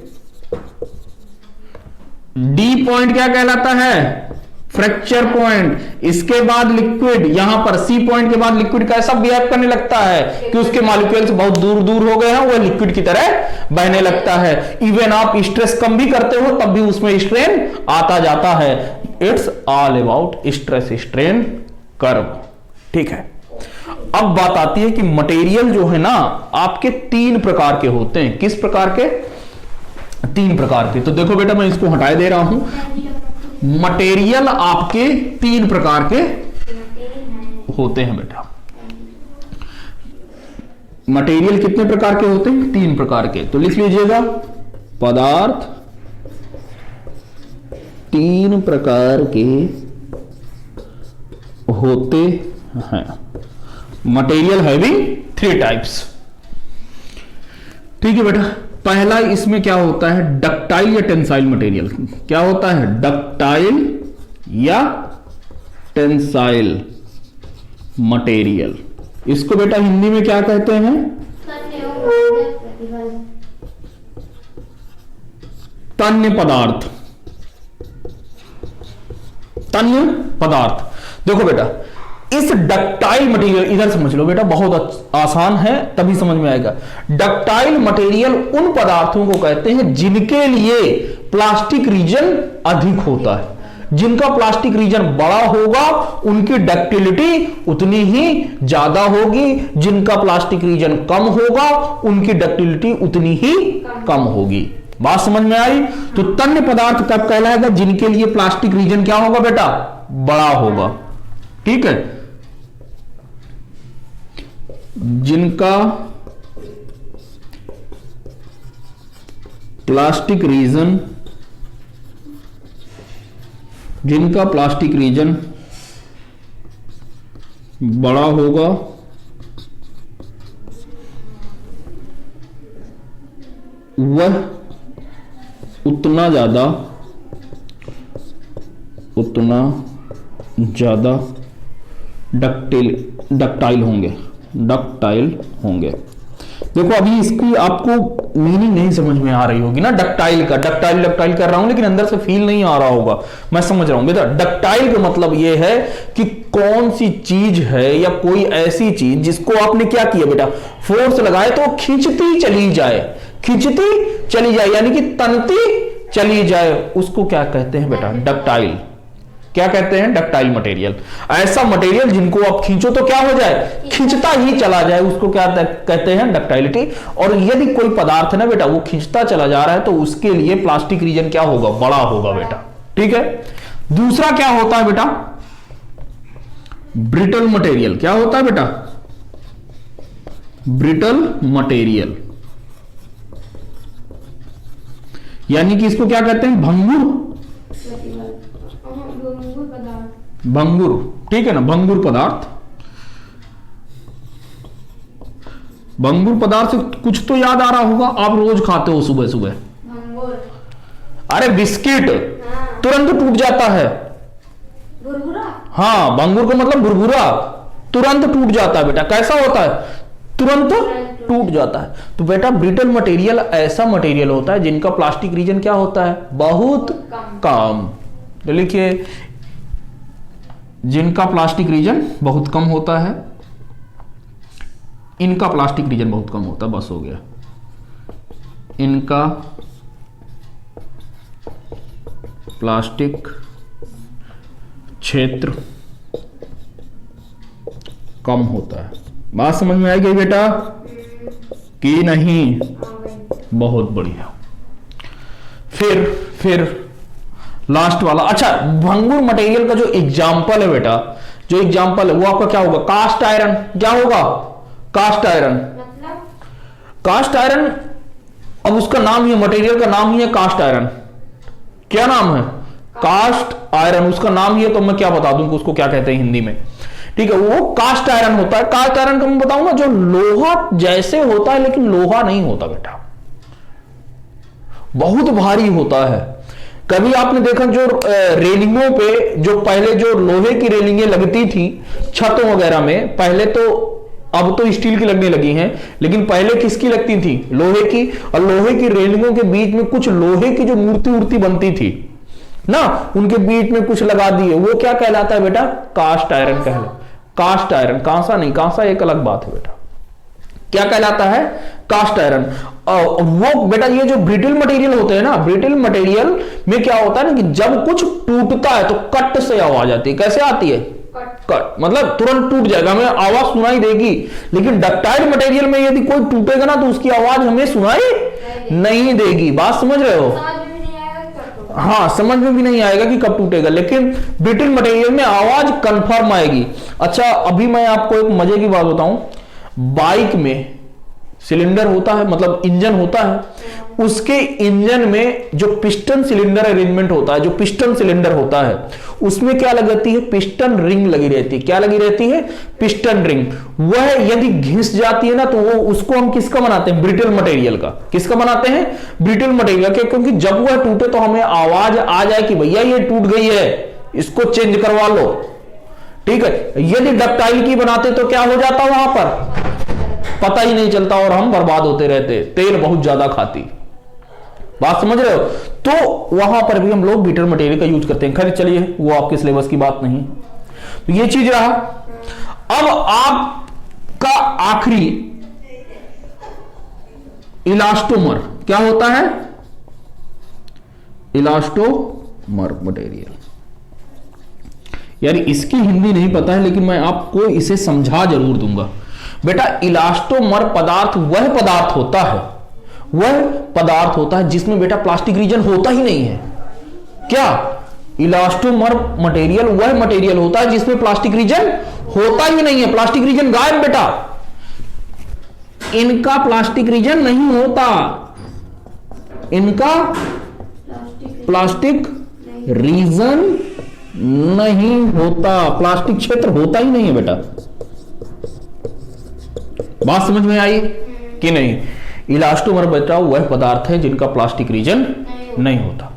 डी पॉइंट क्या कहलाता है, फ्रैक्चर पॉइंट। इसके बाद लिक्विड, यहां पर सी पॉइंट के बाद लिक्विड कैसा बिहेव करने लगता है कि उसके मॉलिक्यूल्स बहुत दूर दूर हो गए हैं, वह लिक्विड की तरह बहने लगता है। इवन आप स्ट्रेस कम भी करते हो तब भी उसमें स्ट्रेन आता जाता है। It's all about stress strain curve. ठीक है, अब बात आती है कि मटेरियल जो है ना आपके तीन प्रकार के होते हैं। किस प्रकार के, तीन प्रकार के। तो देखो बेटा, मैं इसको हटाए दे रहा हूं। मटेरियल आपके तीन प्रकार के होते हैं बेटा। मटेरियल कितने प्रकार के होते हैं, तीन प्रकार के। तो लिख लीजिएगा, पदार्थ तीन प्रकार के होते हैं। Material having three types. ठीक है बेटा, पहला इसमें क्या होता है, डक्टाइल या टेंसाइल मटेरियल। क्या होता है, डक्टाइल या टेंसाइल मटेरियल। इसको बेटा हिंदी में क्या कहते हैं, तन्य पदार्थ। तन्य पदार्थ। देखो बेटा, इस डक्टाइल मटेरियल, इधर समझ लो बेटा, बहुत आसान है, तभी समझ में आएगा। डक्टाइल मटेरियल उन पदार्थों को कहते हैं जिनके लिए प्लास्टिक रीजन अधिक होता है, जिनका प्लास्टिक रीजन बड़ा होगा उनकी डक्टिलिटी उतनी ही ज्यादा होगी, जिनका प्लास्टिक रीजन कम होगा उनकी डक्टिलिटी उतनी ही कम होगी। बात समझ में आई? तो तन्य पदार्थ कब कहलाएगा? जिनके लिए प्लास्टिक रीजन क्या होगा बेटा? बड़ा होगा। ठीक है, जिनका प्लास्टिक रीजन बड़ा होगा वह उतना ज्यादा डक्टाइल होंगे। देखो अभी इसकी आपको मीनिंग नहीं समझ में आ रही होगी ना, डक्टाइल कर रहा हूं लेकिन अंदर से फील नहीं आ रहा होगा, मैं समझ रहा हूं बेटा। डक्टाइल का मतलब यह है कि कौन सी चीज है या कोई ऐसी चीज जिसको आपने क्या किया बेटा, फोर्स लगाए तो खींचती चली जाए यानी कि तनती चली जाए, उसको क्या कहते हैं बेटा? डक्टाइल। क्या कहते हैं? Ductile material. ऐसा मटेरियल जिनको आप खींचो तो क्या हो जाए? खींचता ही चला जाए, उसको क्या कहते हैं? डक्टाइलिटी। और यदि कोई पदार्थ है ना बेटा वो खींचता चला जा रहा है तो उसके लिए प्लास्टिक रीजन क्या होगा? बड़ा होगा बेटा। ठीक है, दूसरा क्या होता है बेटा? Brittle material. क्या होता है बेटा? ब्रिटल मटेरियल, यानी कि इसको क्या कहते हैं? भंगुर। ठीक है ना, भंगुर पदार्थ। भंगुर पदार्थ से कुछ तो याद आ रहा होगा, आप रोज खाते हो सुबह सुबह। अरे बिस्किट तुरंत टूट जाता है। हाँ, भंगुर का मतलब भुरभुरा, तुरंत टूट जाता है बेटा। कैसा होता है? तुरंत टूट जाता है। तो बेटा ब्रिटल मटेरियल ऐसा मटेरियल होता है जिनका प्लास्टिक रीजन क्या होता है? बहुत कम। तो लिखिए, जिनका प्लास्टिक रीजन बहुत कम होता है, इनका प्लास्टिक रीजन बहुत कम होता है, बस हो गया। इनका प्लास्टिक क्षेत्र कम होता है। बात समझ में आई गई बेटा कि नहीं? बहुत बढ़िया। फिर लास्ट वाला। अच्छा, भंगुर मटेरियल का जो एग्जाम्पल है बेटा, जो एग्जाम्पल है वो आपका क्या होगा? Cast iron. क्या होगा? Cast iron. कास्ट आयरन, अब उसका नाम ही, मटेरियल का नाम ही है कास्ट आयरन। क्या नाम है? Cast iron. उसका नाम ही है, तो मैं क्या बता दूं कि उसको क्या कहते हैं हिंदी में। ठीक है, वो कास्ट आयरन होता है। कास्ट आयरन का मैं बताऊंगा जो लोहा जैसे होता है लेकिन लोहा नहीं होता बेटा, बहुत भारी होता है। कभी आपने देखा जो रेलिंगों पे जो पहले जो लोहे की रेलिंगें लगती थी छतों वगैरह में, पहले तो, अब तो स्टील की लगने लगी हैं, लेकिन पहले किसकी लगती थी? लोहे की। और लोहे की रेलिंगों के बीच में कुछ लोहे की जो मूर्ति बनती थी ना, उनके बीच में कुछ लगा दिए, वो क्या कहलाता है बेटा? कास्ट आयरन कहलाता। कास्ट आयरन, कांसा नहीं, कांसा एक अलग बात है बेटा। क्या कहलाता है? Cast iron. वो बेटा ये जो ब्रिटल मटेरियल होते हैं ना, ब्रिटल मटेरियल में क्या होता है ना कि जब कुछ टूटता है तो कट से आवाज आती है। कैसे आती है? कट, मतलब तुरंत टूट जाएगा, हमें आवाज सुनाई देगी। लेकिन डक्टाइल मटेरियल में यदि कोई टूटेगा ना तो उसकी आवाज हमें सुनाई नहीं देगी। बात समझ रहे हो? हाँ, समझ में भी नहीं आएगा कि कब टूटेगा, लेकिन ब्रिटल मटेरियल में आवाज कंफर्म आएगी। अच्छा, अभी मैं आपको एक मजे की बात बताऊं। बाइक में सिलेंडर होता है, मतलब इंजन होता है, उसके इंजन में जो पिस्टन सिलेंडर अरेंजमेंट होता है, जो पिस्टन सिलेंडर होता है, उसमें क्या लगी है? पिस्टन रिंग लगी रहती है। क्या लगी रहती है? Piston ring. वह यदि घिस जाती है ना तो वो, उसको हम किसका बनाते हैं? ब्रिटल मटेरियल का। किसका बनाते हैं? ब्रिटल मटेरियल के, क्योंकि जब वह टूटे तो हमें आवाज आ जाए कि भैया ये टूट गई है, इसको चेंज करवा लो। ठीक है, यदि डक्टाइल की बनाते तो क्या हो जाता? वहां पर पता ही नहीं चलता और हम बर्बाद होते रहते, तेल बहुत ज्यादा खाती। बात समझ रहे हो? तो वहां पर भी हम लोग ब्रिटल मटेरियल का यूज करते हैं। खैर चलिए, वो आपके सिलेबस की बात नहीं। तो ये चीज रहा। अब आपका आखिरी इलास्टोमर क्या होता है? Elastomer material. यार इसकी हिंदी नहीं पता है, लेकिन मैं आपको इसे समझा जरूर दूंगा। बेटा इलास्टोमर पदार्थ वह पदार्थ होता है जिसमें बेटा प्लास्टिक रीजन होता ही नहीं है। क्या? इलास्टोमर मटेरियल वह मटेरियल होता है जिसमें प्लास्टिक रीजन होता ही नहीं है। प्लास्टिक रीजन गायब बेटा, इनका प्लास्टिक रीजन नहीं होता, इनका प्लास्टिक रीजन नहीं होता, प्लास्टिक क्षेत्र होता ही नहीं है बेटा। बात समझ में आई कि नहीं? इलास्टोमर बेटा वह पदार्थ है जिनका प्लास्टिक रीजन नहीं होता।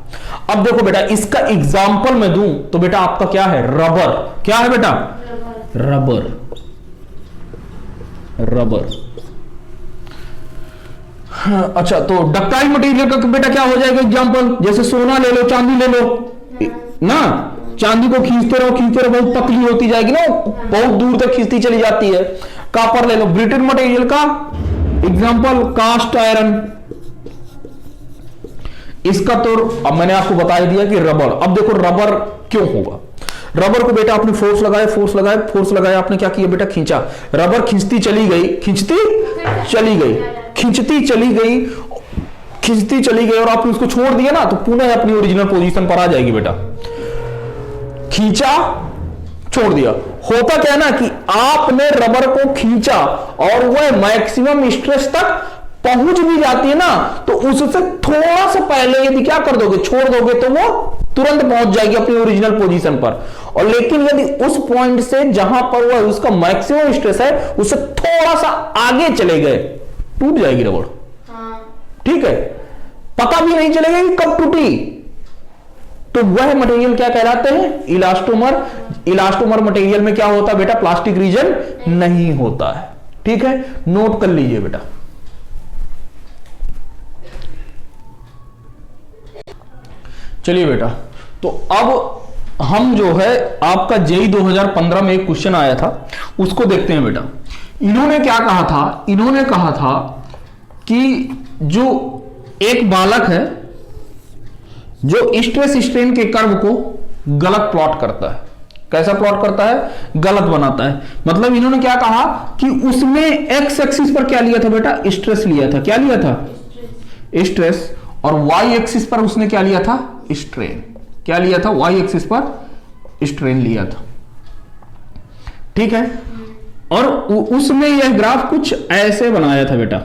अब देखो बेटा इसका एग्जाम्पल मैं दूं तो बेटा आपका क्या है? रबर। क्या है बेटा? रबर। अच्छा, तो डक्टाइल मटेरियल का बेटा क्या हो जाएगा एग्जाम्पल? जैसे सोना ले लो, चांदी ले लो ना, चांदी को खींचते रहो बहुत पतली होती जाएगी ना, बहुत दूर तक खींचती चली जाती है। कॉपर ले लो, ब्रिटेन मटेरियल का एग्जाम्पल कास्ट आयरन। इसका तो अब मैंने आपको बता दिया कि रबर। अब देखो रबर क्यों होगा? रबर को बेटा आपने फोर्स लगाया, आपने क्या किया बेटा? खींचा, रबर खींचती चली गई और आपने उसको छोड़ दिया ना, तो पुनः अपनी ओरिजिनल पोजीशन पर आ जाएगी बेटा। खींचा, छोड़ दिया, होता क्या है ना कि आपने रबर को खींचा और वह मैक्सिमम स्ट्रेस तक पहुंच भी जाती है ना, तो उससे थोड़ा सा पहले यदि क्या कर दोगे, छोड़ दोगे, तो वो तुरंत पहुंच जाएगी अपनी ओरिजिनल पोजीशन पर। और लेकिन यदि उस पॉइंट से जहां पर वह उसका मैक्सिमम स्ट्रेस है उससे थोड़ा सा आगे चले गए, टूट जाएगी रबड़। ठीक है, पता भी नहीं चलेगा कि कब टूटी। तो वह मटेरियल क्या कहलाते हैं? इलास्टोमर। इलास्टोमर मटेरियल में क्या होता है बेटा? प्लास्टिक रीजन नहीं होता है। ठीक है, नोट कर लीजिए बेटा। चलिए बेटा, तो अब हम जो है आपका जेई 2015 में एक क्वेश्चन आया था, उसको देखते हैं बेटा। इन्होंने क्या कहा था? इन्होंने कहा था कि जो एक बालक है जो स्ट्रेस स्ट्रेन के कर्व को गलत प्लॉट करता है। कैसा प्लॉट करता है? गलत बनाता है। मतलब इन्होंने क्या कहा कि उसने एक्स एक्सिस पर क्या लिया था बेटा? स्ट्रेस लिया था। क्या लिया था? स्ट्रेस। और वाई एक्सिस पर उसने क्या लिया था? स्ट्रेन। क्या लिया था? वाई एक्सिस पर स्ट्रेन लिया था। ठीक है, और उसने यह ग्राफ कुछ ऐसे बनाया था बेटा।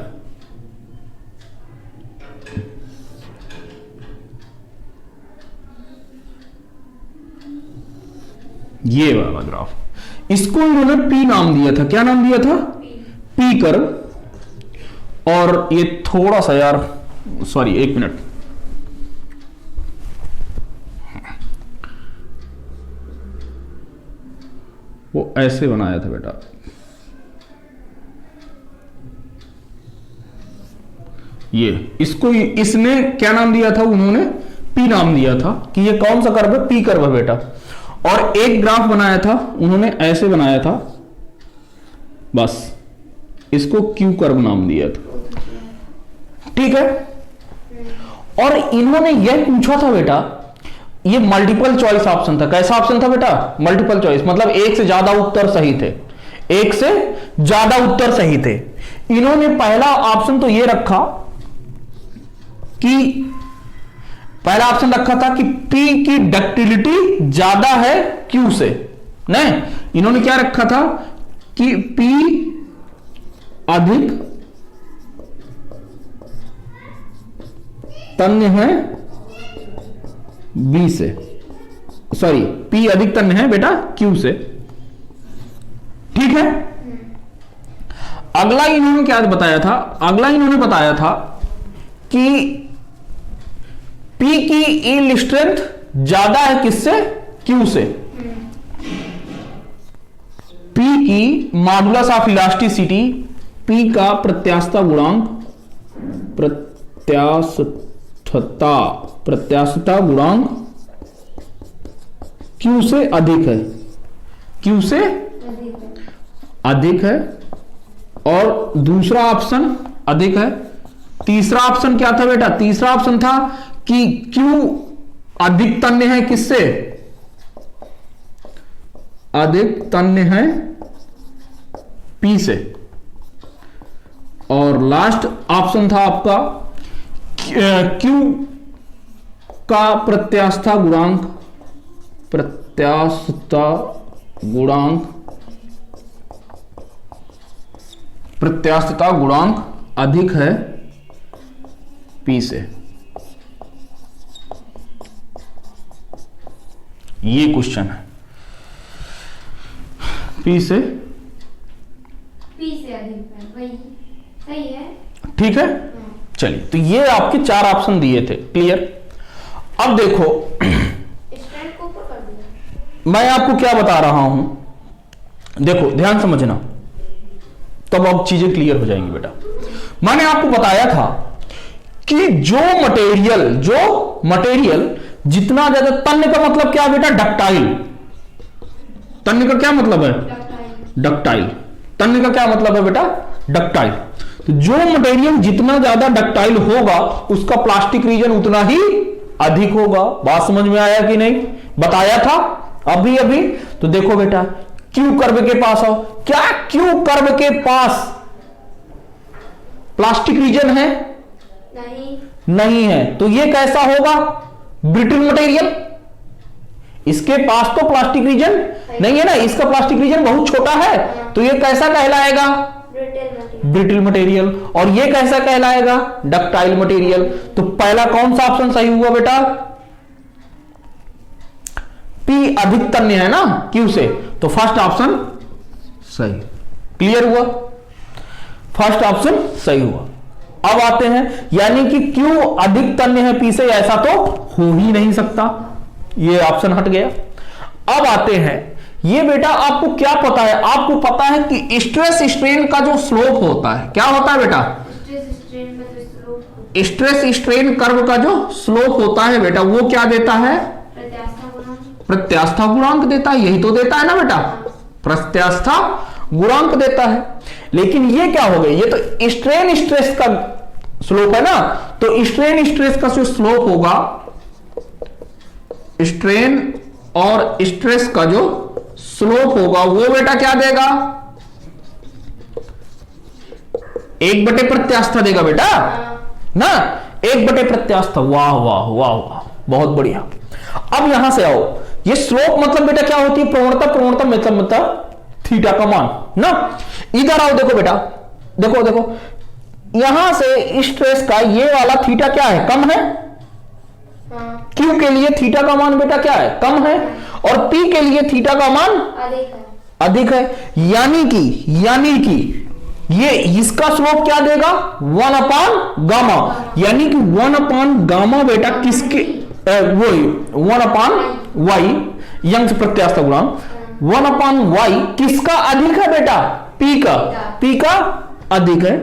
ये वाला ग्राफ, इसको इन्होंने पी नाम दिया था। क्या नाम दिया था? P curve. और ये थोड़ा सा यार, सॉरी एक मिनट, वो ऐसे बनाया था बेटा। ये इसको इसने क्या नाम दिया था? उन्होंने पी नाम दिया था कि ये कौन सा कर्व है? पी कर्व है बेटा। और एक ग्राफ बनाया था उन्होंने, ऐसे बनाया था, बस इसको क्यू कर्व नाम दिया था। ठीक है, और इन्होंने यह पूछा था बेटा, ये मल्टीपल चॉइस ऑप्शन था। कैसा ऑप्शन था बेटा? मल्टीपल चॉइस, मतलब एक से ज्यादा उत्तर सही थे, एक से ज्यादा उत्तर सही थे। इन्होंने पहला ऑप्शन तो ये रखा कि पहला ऑप्शन रखा था कि P की डक्टिलिटी ज्यादा है Q से। नहीं, इन्होंने क्या रखा था कि P अधिक तन्य है B से, सॉरी P अधिक तन्य है बेटा Q से। ठीक है, अगला इन्होंने क्या बताया था? अगला इन्होंने बताया था कि P की यील्ड स्ट्रेंथ ज्यादा है किससे? Q से। P की मॉडुलस ऑफ इलास्टिसिटी, P का प्रत्यास्थता गुणांक, प्रत्यास्थता गुणांक Q से अधिक है, Q से अधिक है। और दूसरा ऑप्शन अधिक है। तीसरा ऑप्शन क्या था बेटा? तीसरा ऑप्शन था कि Q अधिक तन्य है किससे? अधिक तन्य है पी से। और लास्ट ऑप्शन था आपका क्यू का प्रत्यास्था गुणांक अधिक है पी से। ये क्वेश्चन है, पी से अधिक है, वही सही है। ठीक है, चलिए तो ये आपके 4 ऑप्शन दिए थे। क्लियर। अब देखो स्टैंड को ऊपर कर दिया। मैं आपको क्या बता रहा हूं, देखो ध्यान समझना, तब अब चीजें क्लियर हो जाएंगी बेटा। मैंने आपको बताया था कि जो मटेरियल जितना ज्यादा, तन्य का मतलब क्या है बेटा? डक्टाइल। तन्य का क्या मतलब है? डक्टाइल। तन्य का क्या मतलब है बेटा? डक्टाइल। तो जो मटेरियल जितना ज्यादा डक्टाइल होगा उसका प्लास्टिक रीजन उतना ही अधिक होगा। बात समझ में आया कि नहीं? बताया था अभी अभी। तो देखो बेटा, क्यू कर्व के पास आओ। क्या क्यू कर्व के पास प्लास्टिक रीजन है? नहीं है। तो ये कैसा होगा? Brittle material. इसके पास तो प्लास्टिक रीजन नहीं है ना, इसका प्लास्टिक रीजन बहुत छोटा है, तो ये कैसा कहलाएगा? Brittle material. और ये कैसा कहलाएगा? Ductile material. तो पहला कौन सा ऑप्शन सही हुआ बेटा? पी अधिक तन्य है ना क्यू से, तो फर्स्ट ऑप्शन सही। क्लियर हुआ? फर्स्ट ऑप्शन सही हुआ। अब आते हैं, यानी कि क्यू अधिक तन्य है पी से, ऐसा तो हो ही नहीं सकता, ये ऑप्शन हट गया। अब आते हैं, ये बेटा आपको क्या पता है? आपको पता है कि स्ट्रेस स्ट्रेन का जो स्लोप होता है, क्या होता है बेटा? स्ट्रेस स्ट्रेन कर्व का जो स्लोप होता है बेटा, वो क्या देता है? प्रत्यास्था गुणांक देता है। यही तो देता है ना बेटा, प्रत्यास्था गुणांक देता है। लेकिन ये क्या हो गया? ये तो स्ट्रेन स्ट्रेस का स्लोप है ना, तो स्ट्रेन स्ट्रेस का जो स्लोप होगा, स्ट्रेन और स्ट्रेस का जो स्लोप होगा वो बेटा क्या देगा? 1/, प्रत्यास्था देगा बेटा ना, 1/, प्रत्यास्था। वाह वाह वाह वाह, बहुत बढ़िया। अब यहां से आओ, ये स्लोप मतलब बेटा क्या होती है? प्रवणता मतलब थीटा का मान ना। इधर आओ, देखो बेटा, देखो यहां से स्ट्रेस का ये वाला थीटा क्या है? कम है। क्यू के लिए थीटा का मान बेटा क्या है? कम है। और पी के लिए थीटा का मान अधिक है। यानी कि ये इसका स्लोप क्या देगा? 1/गामा। यानी कि 1/गामा बेटा किसके? वही 1/y, यंग प्रत्यास्था गुणांक 1/y किसका अधिक है बेटा? पी का अधिक है।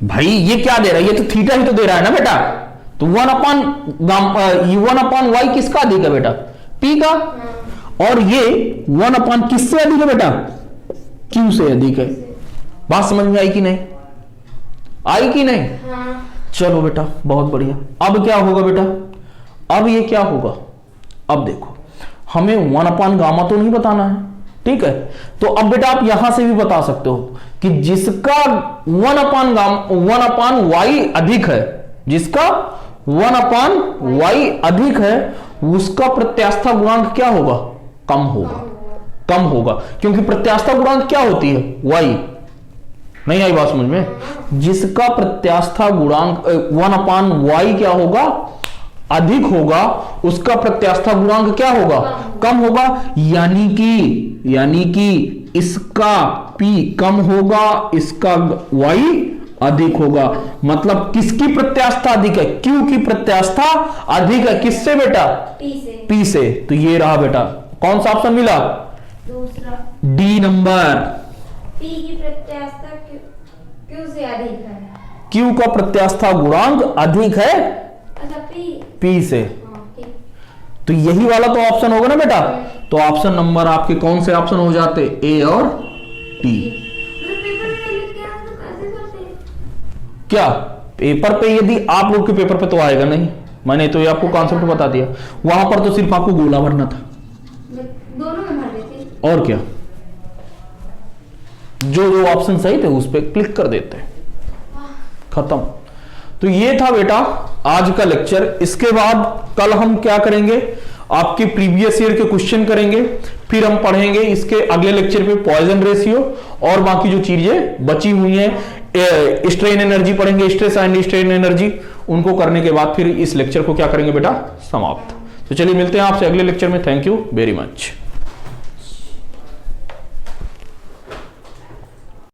भाई ये क्या दे रहा है? ये तो थीटा ही तो दे रहा है ना बेटा। तो 1/y किसका अधिक है बेटा? पी का। और ये 1/ किससे अधिक है बेटा? क्यू से अधिक है। बात समझ में आई कि नहीं? आई कि नहीं? चलो बेटा, बहुत बढ़िया। अब क्या होगा बेटा? अब ये क्या होगा? अब देखो, हमें 1/गामा तो नहीं बताना है, ठीक है? तो अब बेटा आप यहां से भी बता सकते हो कि जिसका 1/y अधिक है, जिसका 1/y अधिक है, उसका प्रत्यास्था गुणांक क्या होगा? कम होगा। क्योंकि प्रत्यास्था गुणांक क्या होती है? y। नहीं आई बात समझ में? जिसका प्रत्यास्था गुणांक 1/y क्या होगा? अधिक होगा, उसका प्रत्यास्था गुणांक क्या होगा? कम होगा। यानी कि इसका p कम होगा, इसका y अधिक होगा। मतलब किसकी प्रत्यास्था अधिक है? Q की प्रत्यास्था अधिक है। किससे बेटा? P से। तो ये रहा बेटा, कौन सा ऑप्शन मिला? दूसरा, डी नंबर। P की प्रत्यास्था Q से अधिक है। Q का प्रत्यास्था गुणांक अधिक है अच्छा, P से। तो यही वाला तो ऑप्शन होगा ना बेटा। तो ऑप्शन नंबर आपके कौन से ऑप्शन हो जाते? ए और टी। क्या पेपर पे? यदि आप लोग के पेपर पे तो आएगा नहीं, मैंने तो ये आपको कॉन्सेप्ट बता दिया। वहां पर तो सिर्फ आपको गोला भरना था, दोनों में भर देते। और क्या, जो जो ऑप्शन सही थे उस पर क्लिक कर देते, खत्म। तो ये था बेटा आज का लेक्चर। इसके बाद कल हम क्या करेंगे, आपके प्रीवियस ईयर के क्वेश्चन करेंगे, फिर हम पढ़ेंगे इसके अगले लेक्चर पे पॉइजन रेशियो और बाकी जो चीजें बची हुई हैं, स्ट्रेन एनर्जी पढ़ेंगे, स्ट्रेस एंड स्ट्रेन एनर्जी, उनको करने के बाद फिर इस लेक्चर को क्या करेंगे बेटा, समाप्त। तो चलिए मिलते हैं आपसे अगले लेक्चर में। Thank you very much.